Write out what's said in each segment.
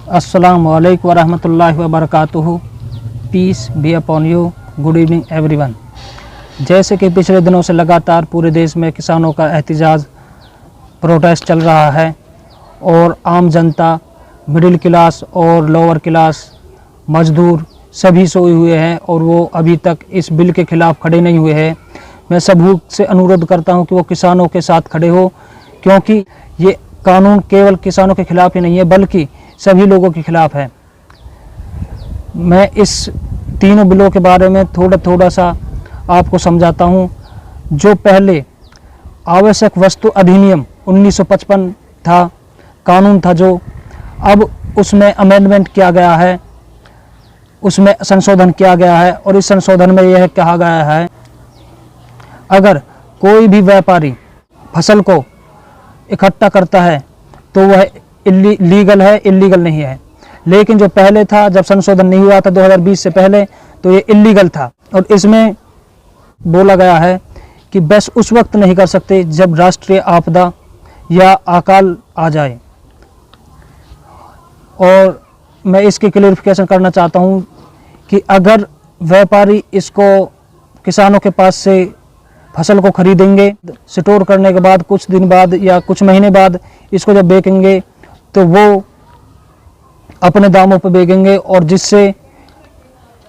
अस्सलाम वालेकुम वरहमतुल्लाहि वबरकातुहू। Peace be upon you. Good evening everyone. जैसे कि पिछले दिनों से लगातार पूरे देश में किसानों का एहतजाज प्रोटेस्ट चल रहा है और आम जनता, मिडिल क्लास और लोअर क्लास, मजदूर सभी सोए हुए हैं और वो अभी तक इस बिल के खिलाफ़ खड़े नहीं हुए हैं। मैं सभी से अनुरोध करता हूं कि वो किसानों के साथ खड़े हो, क्योंकि ये कानून केवल किसानों के खिलाफ़ ही नहीं है बल्कि सभी लोगों के खिलाफ़ है। मैं इस तीनों बिलों के बारे में थोड़ा सा आपको समझाता हूं। जो पहले आवश्यक वस्तु अधिनियम 1955 था, कानून था, जो अब उसमें अमेंडमेंट किया गया है, उसमें संशोधन किया गया है और इस संशोधन में यह कहा गया है, अगर कोई भी व्यापारी फसल को इकट्ठा करता है तो वह लीगल है, इलीगल नहीं है। लेकिन जो पहले था, जब संशोधन नहीं हुआ था 2020 से पहले, तो ये इलीगल था और इसमें बोला गया है कि बस उस वक्त नहीं कर सकते जब राष्ट्रीय आपदा या अकाल आ जाए। और मैं इसकी क्लेरिफिकेशन करना चाहता हूँ कि अगर व्यापारी इसको किसानों के पास से फसल को खरीदेंगे, स्टोर करने के बाद कुछ दिन बाद या कुछ महीने बाद इसको जब बेचेंगे तो वो अपने दामों पर बेचेंगे और जिससे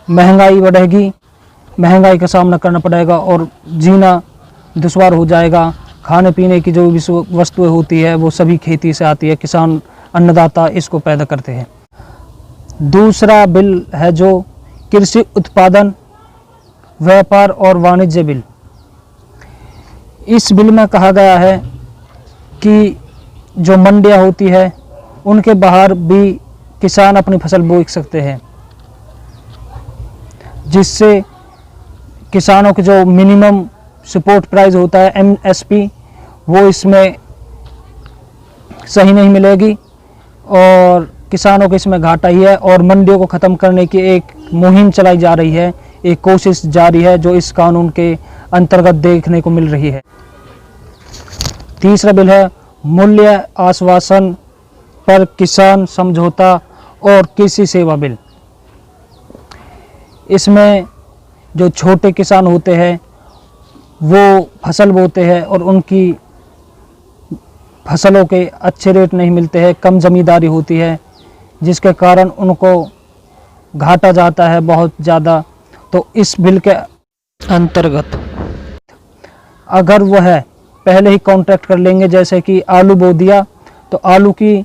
महंगाई बढ़ेगी, महंगाई का सामना करना पड़ेगा और जीना दुश्वार हो जाएगा। खाने पीने की जो भी वस्तुएं होती है वो सभी खेती से आती है, किसान अन्नदाता इसको पैदा करते हैं। दूसरा बिल है जो कृषि उत्पादन, व्यापार और वाणिज्य बिल। इस बिल में कहा गया है कि जो मंडियां होती है उनके बाहर भी किसान अपनी फसल बेच सकते हैं, जिससे किसानों के जो मिनिमम सपोर्ट प्राइस होता है MSP, वो इसमें सही नहीं मिलेगी और किसानों को इसमें घाटा ही है। और मंडियों को ख़त्म करने की एक मुहिम चलाई जा रही है, एक कोशिश जारी है जो इस कानून के अंतर्गत देखने को मिल रही है। तीसरा बिल है मूल्य आश्वासन पर किसान समझौता और कृषि सेवा बिल। इसमें जो छोटे किसान होते हैं वो फसल बोते हैं और उनकी फसलों के अच्छे रेट नहीं मिलते हैं, कम ज़मींदारी होती है, जिसके कारण उनको घाटा जाता है बहुत ज़्यादा। तो इस बिल के अंतर्गत अगर वह पहले ही कॉन्ट्रैक्ट कर लेंगे, जैसे कि आलू बो दिया तो आलू की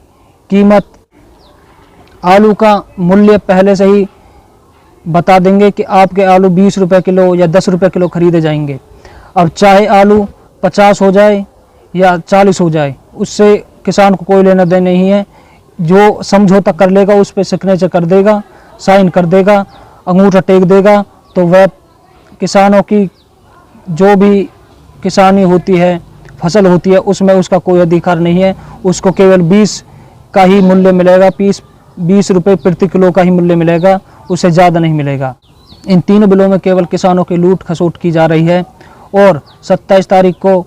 कीमत, आलू का मूल्य पहले से ही बता देंगे कि आपके आलू 20 रुपये किलो या 10 रुपये किलो खरीदे जाएंगे। अब चाहे आलू 50 हो जाए या 40 हो जाए, उससे किसान को कोई लेना देना नहीं है। जो समझौता कर लेगा उस पर सिग्नेचर कर देगा, साइन कर देगा, अंगूठा टेक देगा, तो वह किसानों की जो भी किसानी होती है, फसल होती है, उसमें उसका कोई अधिकार नहीं है। उसको केवल 20 का ही मूल्य मिलेगा, 20 रुपये प्रति किलो का ही मूल्य मिलेगा, उससे ज़्यादा नहीं मिलेगा। इन तीनों बिलों में केवल किसानों की लूट खसोट की जा रही है और 27 तारीख को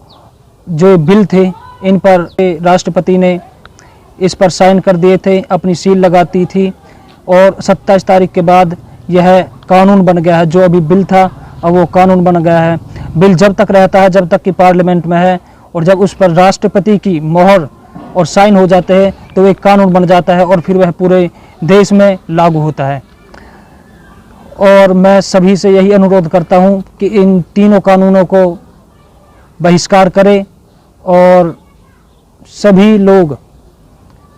जो बिल थे इन पर राष्ट्रपति ने इस पर साइन कर दिए थे, अपनी सील लगाती थी और 27 तारीख के बाद यह कानून बन गया है। जो अभी बिल था अब वो कानून बन गया है। बिल जब तक रहता है, जब तक कि पार्लियामेंट में है, और जब उस पर राष्ट्रपति की मोहर और साइन हो जाते हैं तो एक कानून बन जाता है और फिर वह पूरे देश में लागू होता है। और मैं सभी से यही अनुरोध करता हूं कि इन तीनों कानूनों को बहिष्कार करें और सभी लोग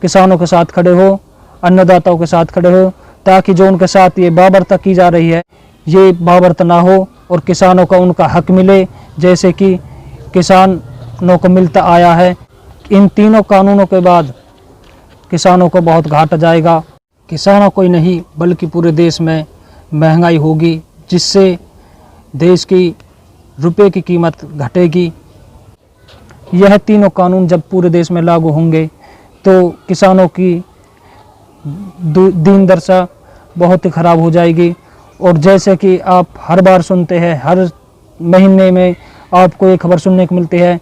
किसानों के साथ खड़े हो, अन्नदाताओं के साथ खड़े हो, ताकि जो उनके साथ ये बाबरता की जा रही है ये बाबरता ना हो और किसानों का उनका हक मिले, जैसे कि किसानों को मिलता आया है। इन तीनों कानूनों के बाद किसानों को बहुत घाटा जाएगा। किसानों को ही नहीं बल्कि पूरे देश में महंगाई होगी, जिससे देश की रुपए की कीमत घटेगी। यह तीनों कानून जब पूरे देश में लागू होंगे तो किसानों की दीन दशा बहुत ही ख़राब हो जाएगी। और जैसे कि आप हर बार सुनते हैं, हर महीने में आपको एक खबर सुनने को मिलती है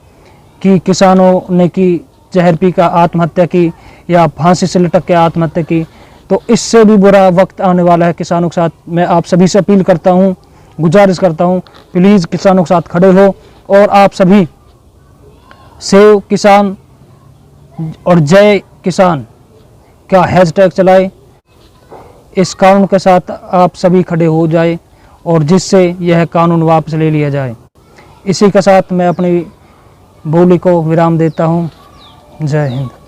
कि किसानों ने की जहर पी का आत्महत्या की या फांसी से लटक के आत्महत्या की। तो इससे भी बुरा वक्त आने वाला है किसानों के साथ। मैं आप सभी से अपील करता हूँ, गुजारिश करता हूँ, प्लीज़ किसानों के साथ खड़े हो और आप सभी सेव किसान और जय किसान का हैशटैग चलाए। इस कानून के साथ आप सभी खड़े हो जाए और जिससे यह कानून वापस ले लिया जाए। इसी के साथ मैं अपनी बोली को विराम देता हूँ। जय हिंद।